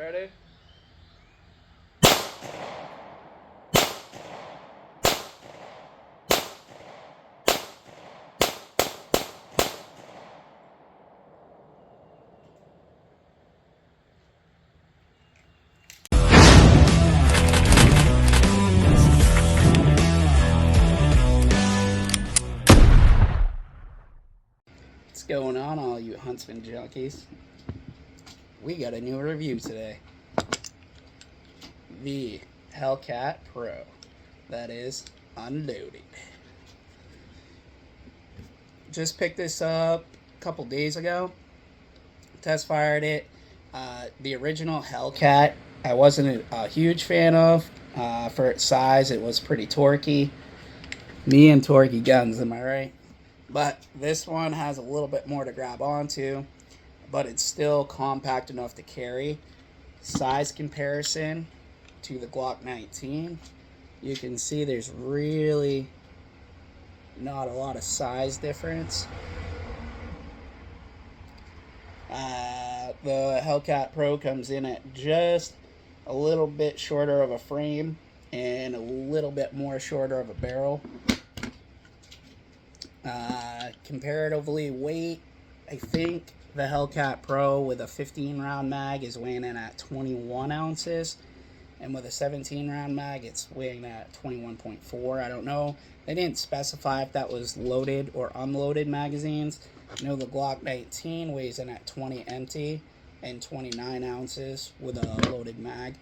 Ready? What's going on, all you Huntsman junkies? We got a new review today. The HellCat Pro. That is unloaded. Just picked this up a couple days ago. Test fired it. The original HellCat, I wasn't a huge fan of. For its size, it was pretty torquey. Me and torquey guns, am I right? But this one has a little bit more to grab onto, but it's still compact enough to carry. Size comparison to the Glock 19, you can see there's really not a lot of size difference. The HellCat Pro comes in at just a little bit shorter of a frame and a little bit more shorter of a barrel. Comparatively weight, I think the HellCat Pro with a 15 round mag is weighing in at 21 ounces, and with a 17 round mag it's weighing at 21.4. I don't know, they didn't specify if that was loaded or unloaded magazines. I know the Glock 19 weighs in at 20 empty and 29 ounces with a loaded mag.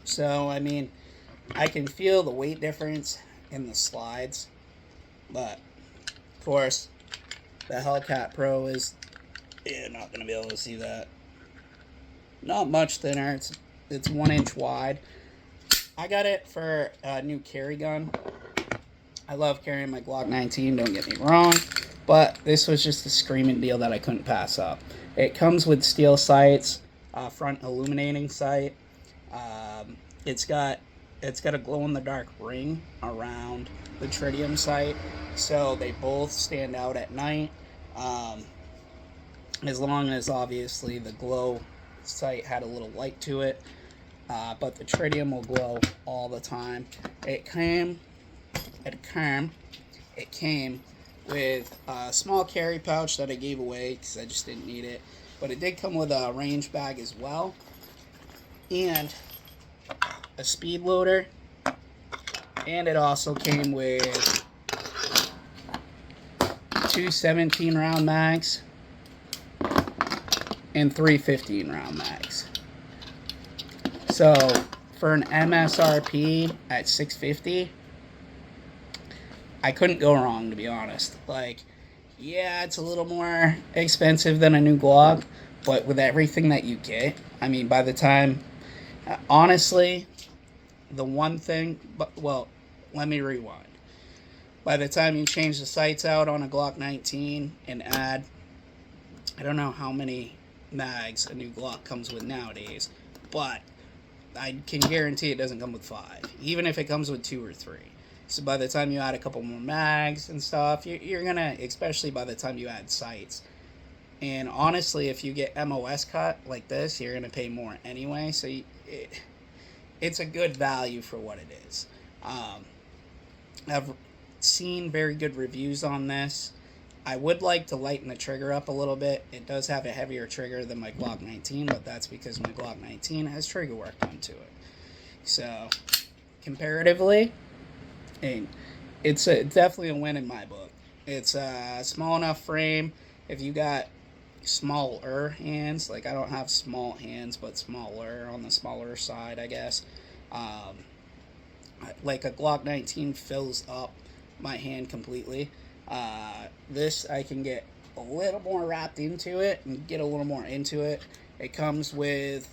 So I mean, I can feel the weight difference in the slides, but of course the HellCat Pro is, you're not going to be able to see that. Not much thinner. It's 1 inch wide. I got it for a new carry gun. I love carrying my Glock 19, don't get me wrong, but this was just a screaming deal that I couldn't pass up. It comes with steel sights, front illuminating sight. It's got a glow-in-the-dark ring around the tritium sight, so they both stand out at night. As long as obviously the glow sight had a little light to it, but the tritium will glow all the time. It came with a small carry pouch that I gave away because I just didn't need it, but it did come with a range bag as well, and a speed loader, and it also came with two 17 round mags and three 15 round mags. So for an MSRP at $650, I couldn't go wrong, to be honest. Like, yeah, it's a little more expensive than a new Glock, but with everything that you get, I mean, by the time, honestly, the one thing, well, let me rewind. By the time you change the sights out on a Glock 19 and add, I don't know how many mags a new Glock comes with nowadays, but I can guarantee it doesn't come with 5, even if it comes with 2 or 3. So by the time you add a couple more mags and stuff, you're gonna, especially by the time you add sights. And honestly, if you get MOS cut like this, you're gonna pay more anyway. So it's a good value for what it is. I've seen very good reviews on this. I would like to lighten the trigger up a little bit. It does have a heavier trigger than my Glock 19, but that's because my Glock 19 has trigger work done to it. So, comparatively, it's definitely a win in my book. It's a small enough frame. If you got smaller hands, like I don't have small hands, but smaller, on the smaller side, I guess. Like a Glock 19 fills up my hand completely. This, I can get a little more wrapped into it and get a little more into it. It comes with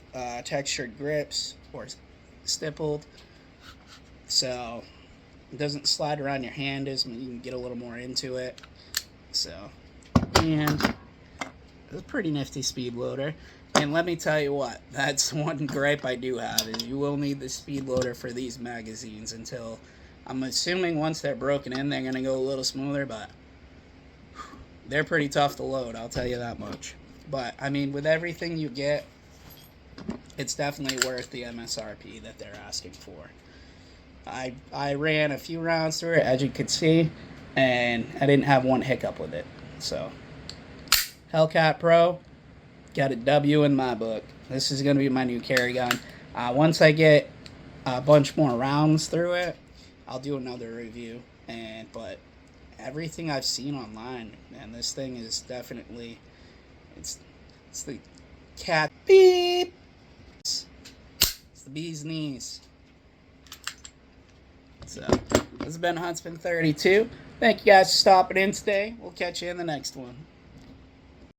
textured grips or stippled, so it doesn't slide around your hand as you can get a little more into it. So, and it's a pretty nifty speed loader. And let me tell you what, that's one gripe I do have, is you will need the speed loader for these magazines until, I'm assuming once they're broken in, they're going to go a little smoother, but they're pretty tough to load, I'll tell you that much. But, I mean, with everything you get it's definitely worth the MSRP that they're asking for. I ran a few rounds through it, as you could see, and I didn't have one hiccup with it. So, HellCat Pro, got a W in my book. This is going to be my new carry gun. Once I get a bunch more rounds through it, I'll do another review. But everything I've seen online, man, this thing is definitely, it's the cat beep. It's the bee's knees. So, this has been Huntsman 32. Thank you guys for stopping in today. We'll catch you in the next one.